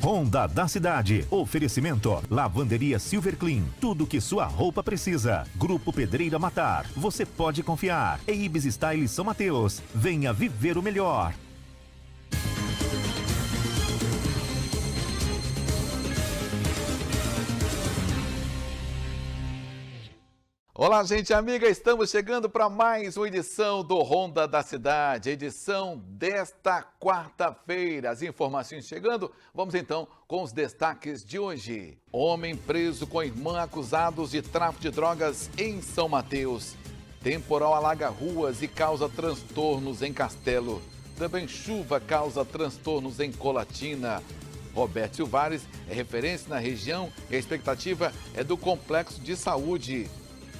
Honda da cidade. Oferecimento: Lavanderia Silver Clean. Tudo que sua roupa precisa. Grupo Pedreira Matar. Você pode confiar. E Ibis Style São Mateus. Venha viver o melhor. Olá, gente amiga, estamos chegando para mais uma edição do Honda da Cidade, edição desta quarta-feira. As informações chegando, vamos então com os destaques de hoje. Homem preso com irmã acusados de tráfico de drogas em São Mateus. Temporal alaga ruas e causa transtornos em Castelo. Também chuva causa transtornos em Colatina. Roberto Silvares é referência na região e a expectativa é do complexo de saúde.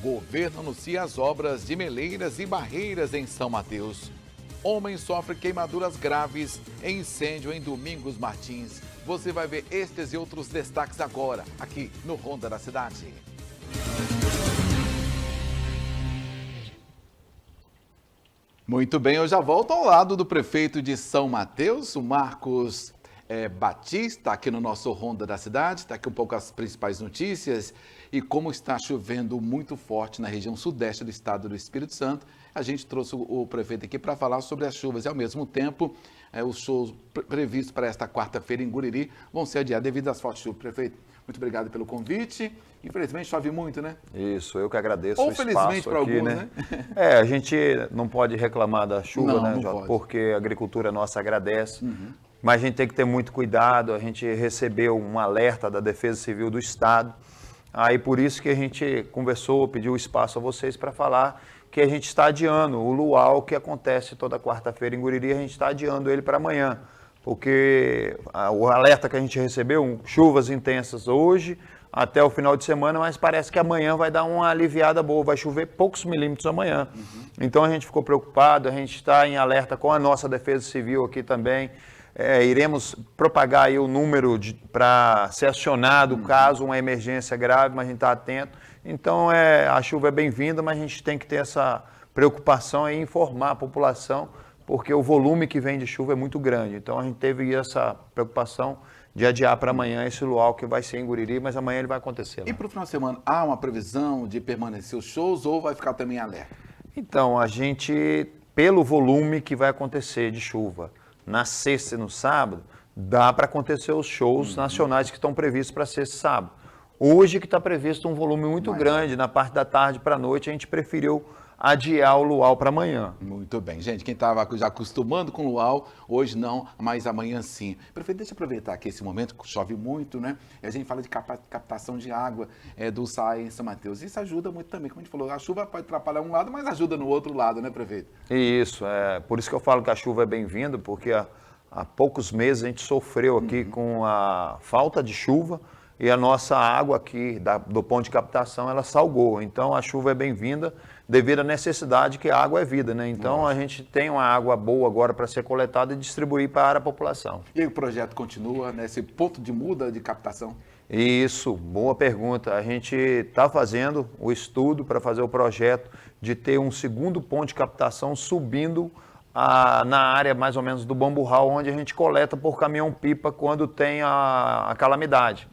Governo anuncia as obras de meleiras e barreiras em São Mateus. Homem sofre queimaduras graves em incêndio em Domingos Martins. Você vai ver estes e outros destaques agora, aqui no Honda da Cidade. Muito bem, eu já volto ao lado do prefeito de São Mateus, o Marcos Batista, aqui no nosso Honda da Cidade. Está aqui um pouco as principais notícias. E como está chovendo muito forte na região sudeste do estado do Espírito Santo, a gente trouxe o prefeito aqui para falar sobre as chuvas. E, ao mesmo tempo, os shows previstos para esta quarta-feira em Guriri vão ser adiados devido às fortes chuvas. Prefeito, muito obrigado pelo convite. Infelizmente, chove muito, né? Isso, eu que agradeço Ou o espaço felizmente para aqui, alguns, né? né? A gente não pode reclamar da chuva, Não, né, não Jota? pode. Porque a agricultura nossa agradece. Mas a gente tem que ter muito cuidado. A gente recebeu um alerta da Defesa Civil do Estado. Aí por isso que a gente conversou, pediu espaço a vocês para falar que a gente está adiando o luau que acontece toda quarta-feira em Guriri, a gente está adiando ele para amanhã, porque o alerta que a gente recebeu, chuvas intensas hoje até o final de semana, mas parece que amanhã vai dar uma aliviada boa, vai chover poucos milímetros amanhã. Então a gente ficou preocupado, a gente está em alerta com a nossa Defesa Civil aqui também. Iremos propagar aí o número para ser acionado caso uma emergência grave, mas a gente está atento. Então, a chuva é bem-vinda, mas a gente tem que ter essa preocupação em informar a população, porque o volume que vem de chuva é muito grande. Então, a gente teve essa preocupação de adiar para amanhã esse luau que vai ser em Guriri, mas amanhã ele vai acontecer lá. E para o final de semana, há uma previsão de permanecer os shows ou vai ficar também em alerta? Então, a gente, pelo volume que vai acontecer de chuva, na sexta e no sábado, dá para acontecer os shows nacionais que estão previstos para sexta e sábado. Hoje que está previsto um volume muito grande, na parte da tarde para a noite, a gente preferiu adiar o luau para amanhã. Muito bem. Gente, quem estava já acostumando com o luau, hoje não, mas amanhã sim. Prefeito, deixa eu aproveitar aqui esse momento, que chove muito, né? E a gente fala de captação de água do SAI em São Mateus. Isso ajuda muito também, como a gente falou, a chuva pode atrapalhar um lado, mas ajuda no outro lado, né, prefeito? Isso, por isso que eu falo que a chuva é bem-vinda, porque há poucos meses a gente sofreu aqui com a falta de chuva e a nossa água aqui do ponto de captação, ela salgou. Então a chuva é bem-vinda devido à necessidade que a água é vida, né? Então a gente tem uma água boa agora para ser coletada e distribuir para a população. E aí o projeto continua nesse ponto de muda de captação? Isso, boa pergunta. A gente está fazendo o estudo para fazer o projeto de ter um segundo ponto de captação subindo na área mais ou menos do Bamburral, onde a gente coleta por caminhão-pipa quando tem a calamidade.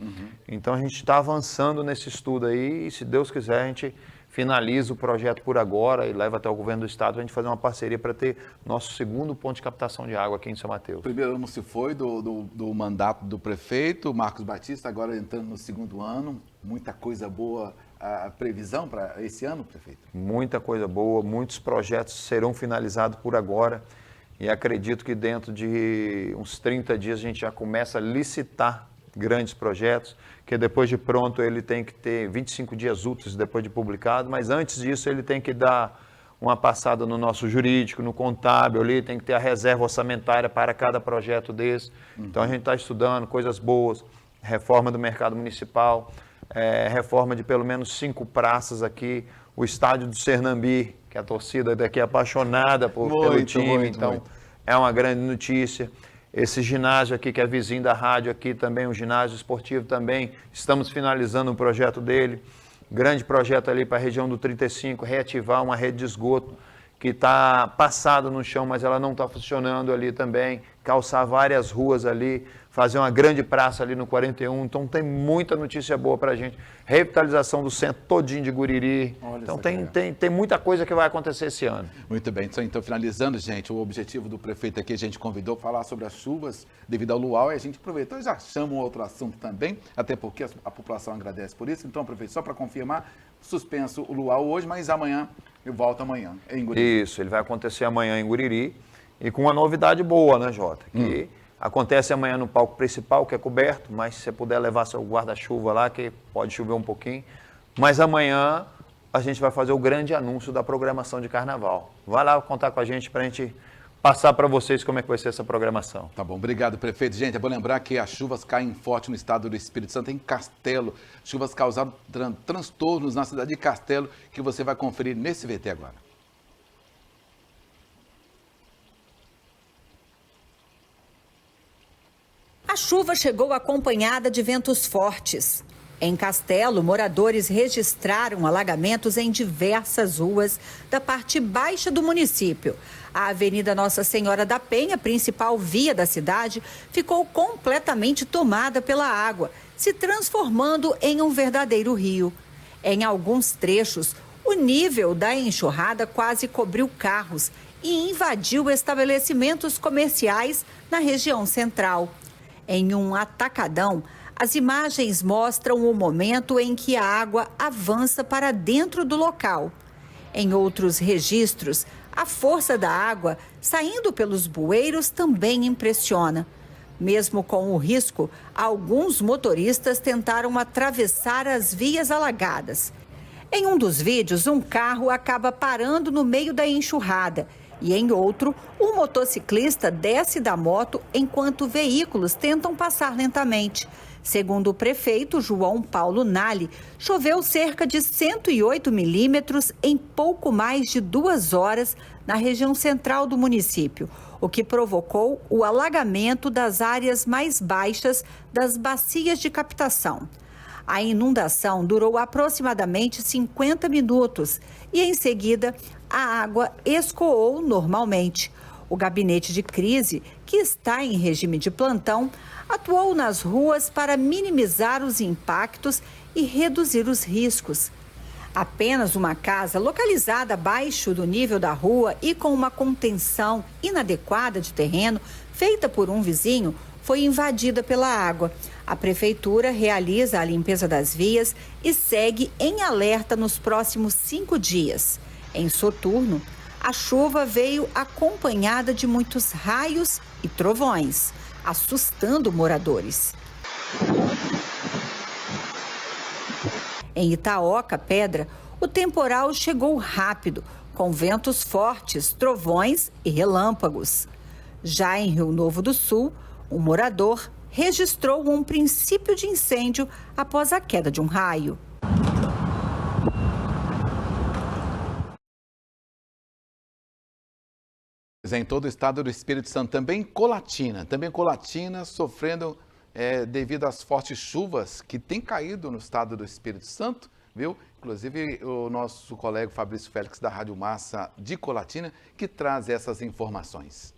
Então a gente está avançando nesse estudo aí e, se Deus quiser, a gente finaliza o projeto por agora e leva até o governo do estado para a gente fazer uma parceria para ter nosso segundo ponto de captação de água aqui em São Mateus. O primeiro ano se foi do mandato do prefeito, Marcos Batista, agora entrando no segundo ano, muita coisa boa. A previsão para esse ano, prefeito? Muita coisa boa, muitos projetos serão finalizados por agora e acredito que dentro de uns 30 dias a gente já começa a licitar grandes projetos, que depois de pronto ele tem que ter 25 dias úteis depois de publicado, mas antes disso ele tem que dar uma passada no nosso jurídico, no contábil ali, tem que ter a reserva orçamentária para cada projeto desse. Então a gente está estudando coisas boas, reforma do mercado municipal, reforma de pelo menos 5 praças aqui, o estádio do Sernambi, que a torcida daqui é apaixonada pelo time, então é uma grande notícia. Esse ginásio aqui, que é vizinho da rádio aqui também, um ginásio esportivo também, estamos finalizando um projeto dele, grande projeto ali para a região do 35, reativar uma rede de esgoto que está passada no chão, mas ela não está funcionando ali também, calçar várias ruas ali, fazer uma grande praça ali no 41. Então tem muita notícia boa para a gente. Revitalização do centro todinho de Guriri. Olha, então tem muita coisa que vai acontecer esse ano. Muito bem, então finalizando, gente, o objetivo do prefeito aqui, a gente convidou para falar sobre as chuvas devido ao luau, e a gente aproveitou e já chama um outro assunto também, até porque a população agradece por isso. Então, prefeito, só para confirmar, suspenso o luau hoje, mas amanhã, eu volto amanhã em Guriri. Isso, ele vai acontecer amanhã em Guriri, e com uma novidade boa, né, Jota? Que acontece amanhã no palco principal, que é coberto, mas se você puder levar seu guarda-chuva lá, que pode chover um pouquinho. Mas amanhã a gente vai fazer o grande anúncio da programação de carnaval. Vai lá contar com a gente para a gente passar para vocês como é que vai ser essa programação. Tá bom, obrigado, prefeito. Gente, é bom lembrar que as chuvas caem forte no estado do Espírito Santo, em Castelo. Chuvas causaram transtornos na cidade de Castelo, que você vai conferir nesse VT agora. A chuva chegou acompanhada de ventos fortes. Em Castelo, moradores registraram alagamentos em diversas ruas da parte baixa do município. A Avenida Nossa Senhora da Penha, principal via da cidade, ficou completamente tomada pela água, se transformando em um verdadeiro rio. Em alguns trechos, o nível da enxurrada quase cobriu carros e invadiu estabelecimentos comerciais na região central. Em um atacadão, as imagens mostram o momento em que a água avança para dentro do local. Em outros registros, a força da água saindo pelos bueiros também impressiona. Mesmo com o risco, alguns motoristas tentaram atravessar as vias alagadas. Em um dos vídeos, um carro acaba parando no meio da enxurrada. E em outro, um motociclista desce da moto enquanto veículos tentam passar lentamente. Segundo o prefeito João Paulo Nali, choveu cerca de 108 milímetros em pouco mais de 2 horas na região central do município, o que provocou o alagamento das áreas mais baixas das bacias de captação. A inundação durou aproximadamente 50 minutos e, em seguida, a água escoou normalmente. O gabinete de crise, que está em regime de plantão, atuou nas ruas para minimizar os impactos e reduzir os riscos. Apenas uma casa localizada abaixo do nível da rua e com uma contenção inadequada de terreno, feita por um vizinho, foi invadida pela água. A prefeitura realiza a limpeza das vias e segue em alerta nos próximos 5 dias. Em Soturno, a chuva veio acompanhada de muitos raios e trovões, assustando moradores. Em Itaoca, Pedra, o temporal chegou rápido, com ventos fortes, trovões e relâmpagos. Já em Rio Novo do Sul, um morador registrou um princípio de incêndio após a queda de um raio. Em todo o estado do Espírito Santo, também Colatina sofrendo devido às fortes chuvas que têm caído no estado do Espírito Santo, viu? Inclusive o nosso colega Fabrício Félix da Rádio Massa de Colatina, que traz essas informações.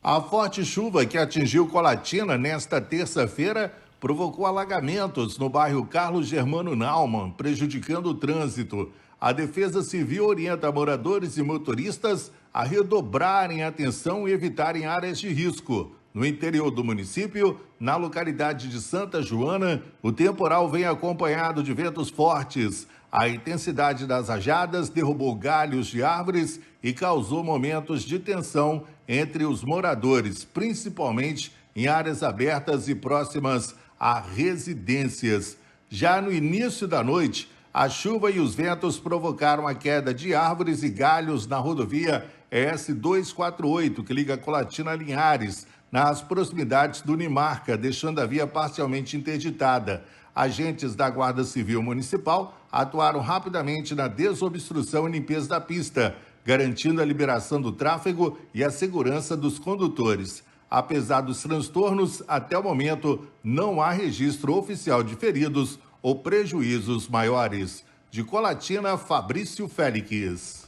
A forte chuva que atingiu Colatina nesta terça-feira provocou alagamentos no bairro Carlos Germano Naumann, prejudicando o trânsito. A Defesa Civil orienta moradores e motoristas a redobrarem a atenção e evitarem áreas de risco. No interior do município, na localidade de Santa Joana, o temporal vem acompanhado de ventos fortes. A intensidade das rajadas derrubou galhos de árvores e causou momentos de tensão entre os moradores, principalmente em áreas abertas e próximas a residências. Já no início da noite, a chuva e os ventos provocaram a queda de árvores e galhos na rodovia ES-248, que liga Colatina a Linhares, nas proximidades do Unimarca, deixando a via parcialmente interditada. Agentes da Guarda Civil Municipal atuaram rapidamente na desobstrução e limpeza da pista, garantindo a liberação do tráfego e a segurança dos condutores. Apesar dos transtornos, até o momento não há registro oficial de feridos ou prejuízos maiores. De Colatina, Fabrício Félix.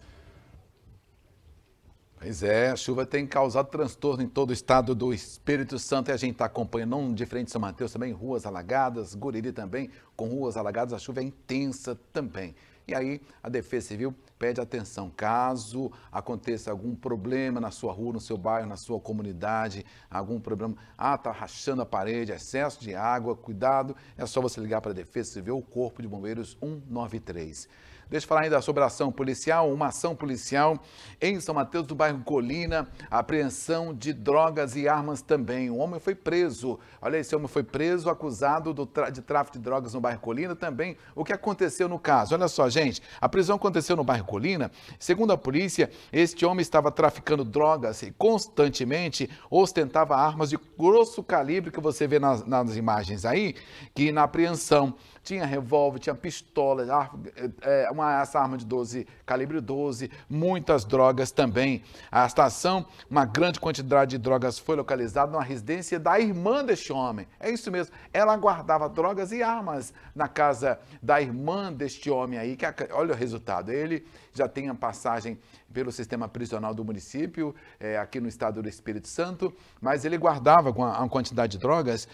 Pois é, a chuva tem causado transtorno em todo o estado do Espírito Santo e a gente está acompanhando, não diferente de São Mateus, também ruas alagadas, Guriri também, com ruas alagadas, a chuva é intensa também. E aí a Defesa Civil pede atenção, caso aconteça algum problema na sua rua, no seu bairro, na sua comunidade, algum problema, tá rachando a parede, excesso de água, cuidado, é só você ligar para a Defesa Civil, o Corpo de Bombeiros 193. Deixa eu falar ainda sobre a ação policial, uma ação policial em São Mateus, do bairro Colina, apreensão de drogas e armas também. Um homem foi preso, olha, esse homem foi preso, acusado de tráfico de drogas no bairro Colina também. O que aconteceu no caso? Olha só, gente, a prisão aconteceu no bairro Colina. Segundo a polícia, este homem estava traficando drogas e constantemente ostentava armas de grosso calibre, que você vê nas imagens aí, que na apreensão tinha revólver, tinha pistola, essa arma de calibre 12, muitas drogas também. A estação, uma grande quantidade de drogas foi localizada na residência da irmã deste homem. É isso mesmo, ela guardava drogas e armas na casa da irmã deste homem aí, que olha o resultado, ele já tem a passagem pelo sistema prisional do município, aqui no estado do Espírito Santo, mas ele guardava uma quantidade de drogas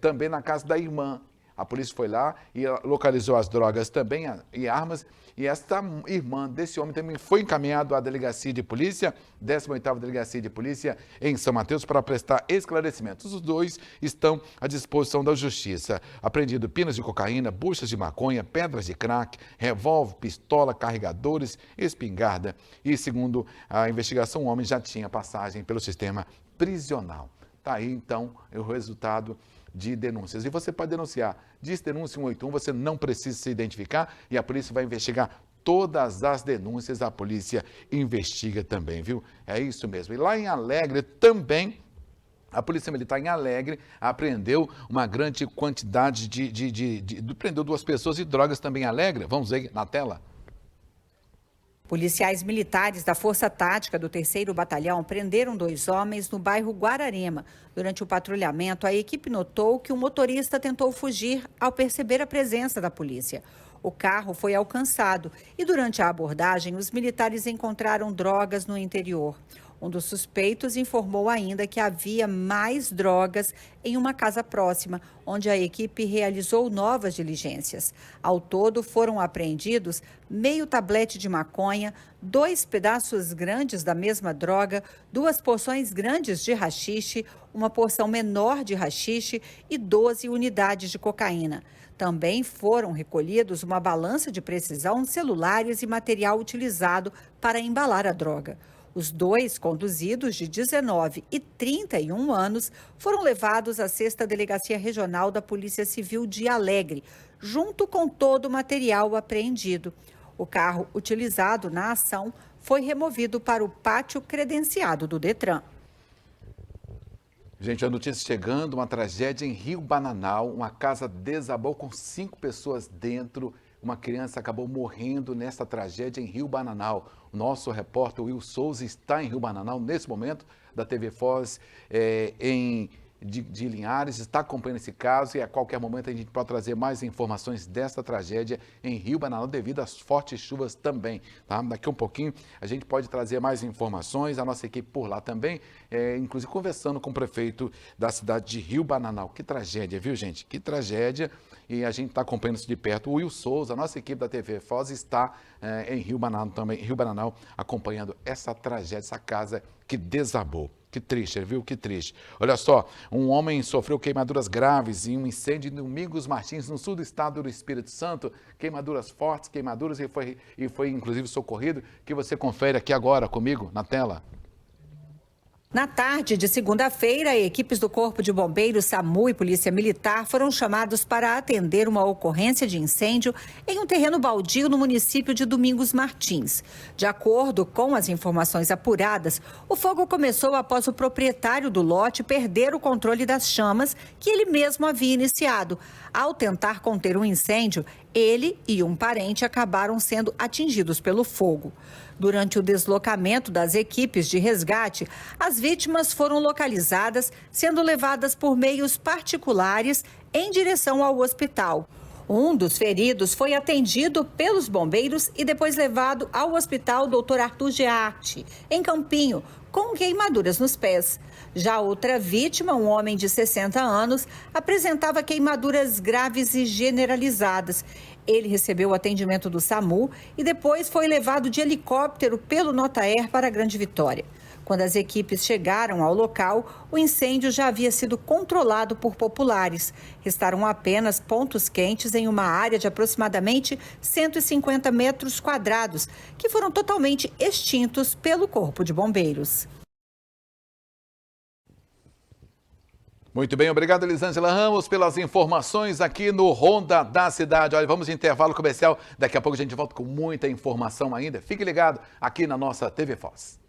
também na casa da irmã. A polícia foi lá e localizou as drogas também e armas. E esta irmã desse homem também foi encaminhado à delegacia de polícia, 18ª Delegacia de Polícia em São Mateus, para prestar esclarecimentos. Os dois estão à disposição da justiça. Apreendido pinas de cocaína, buchas de maconha, pedras de crack, revólver, pistola, carregadores, espingarda. E segundo a investigação, o homem já tinha passagem pelo sistema prisional. Tá aí então o resultado de denúncias. E você pode denunciar. Diz denúncia 181, você não precisa se identificar e a polícia vai investigar todas as denúncias. A polícia investiga também, viu? É isso mesmo. E lá em Alegre também, a Polícia Militar em Alegre apreendeu uma grande quantidade prendeu 2 pessoas e drogas também em Alegre. Vamos ver na tela. Policiais militares da Força Tática do 3º Batalhão prenderam 2 homens no bairro Guararema. Durante o patrulhamento, a equipe notou que o motorista tentou fugir ao perceber a presença da polícia. O carro foi alcançado e, durante a abordagem, os militares encontraram drogas no interior. Um dos suspeitos informou ainda que havia mais drogas em uma casa próxima, onde a equipe realizou novas diligências. Ao todo, foram apreendidos meio tablete de maconha, 2 pedaços grandes da mesma droga, 2 porções grandes de haxixe, uma porção menor de haxixe e 12 unidades de cocaína. Também foram recolhidos uma balança de precisão, celulares e material utilizado para embalar a droga. Os 2 conduzidos, de 19 e 31 anos, foram levados à 6ª Delegacia Regional da Polícia Civil de Alegre, junto com todo o material apreendido. O carro utilizado na ação foi removido para o pátio credenciado do Detran. Gente, a notícia chegando, uma tragédia em Rio Bananal, uma casa desabou com 5 pessoas dentro. Uma criança acabou morrendo nesta tragédia em Rio Bananal. O nosso repórter Will Souza está em Rio Bananal nesse momento, da TV Foz, de Linhares, está acompanhando esse caso e a qualquer momento a gente pode trazer mais informações desta tragédia em Rio Bananal devido às fortes chuvas também. Tá? Daqui a um pouquinho a gente pode trazer mais informações, a nossa equipe por lá também, inclusive conversando com o prefeito da cidade de Rio Bananal. Que tragédia, viu, gente? Que tragédia. E a gente está acompanhando isso de perto. O Will Souza, a nossa equipe da TV Foz, está em Rio Bananal também, Rio Bananal, acompanhando essa tragédia, essa casa que desabou. Que triste, viu? Que triste. Olha só, um homem sofreu queimaduras graves em um incêndio em Domingos Martins, no sul do estado do Espírito Santo. Queimaduras fortes, queimaduras, e foi inclusive socorrido, que você confere aqui agora comigo na tela. Na tarde de segunda-feira, equipes do Corpo de Bombeiros, SAMU e Polícia Militar foram chamados para atender uma ocorrência de incêndio em um terreno baldio no município de Domingos Martins. De acordo com as informações apuradas, o fogo começou após o proprietário do lote perder o controle das chamas que ele mesmo havia iniciado. Ao tentar conter o incêndio, ele e um parente acabaram sendo atingidos pelo fogo. Durante o deslocamento das equipes de resgate, as vítimas foram localizadas, sendo levadas por meios particulares em direção ao hospital. Um dos feridos foi atendido pelos bombeiros e depois levado ao hospital Dr. Arthur Gearte, em Campinho, com queimaduras nos pés. Já outra vítima, um homem de 60 anos, apresentava queimaduras graves e generalizadas. Ele recebeu o atendimento do SAMU e depois foi levado de helicóptero pelo Notaer para a Grande Vitória. Quando as equipes chegaram ao local, o incêndio já havia sido controlado por populares. Restaram apenas pontos quentes em uma área de aproximadamente 150 metros quadrados, que foram totalmente extintos pelo Corpo de Bombeiros. Muito bem, obrigado Elisângela Ramos pelas informações aqui no Ronda da Cidade. Olha, vamos de intervalo comercial, daqui a pouco a gente volta com muita informação ainda. Fique ligado aqui na nossa TV Foz.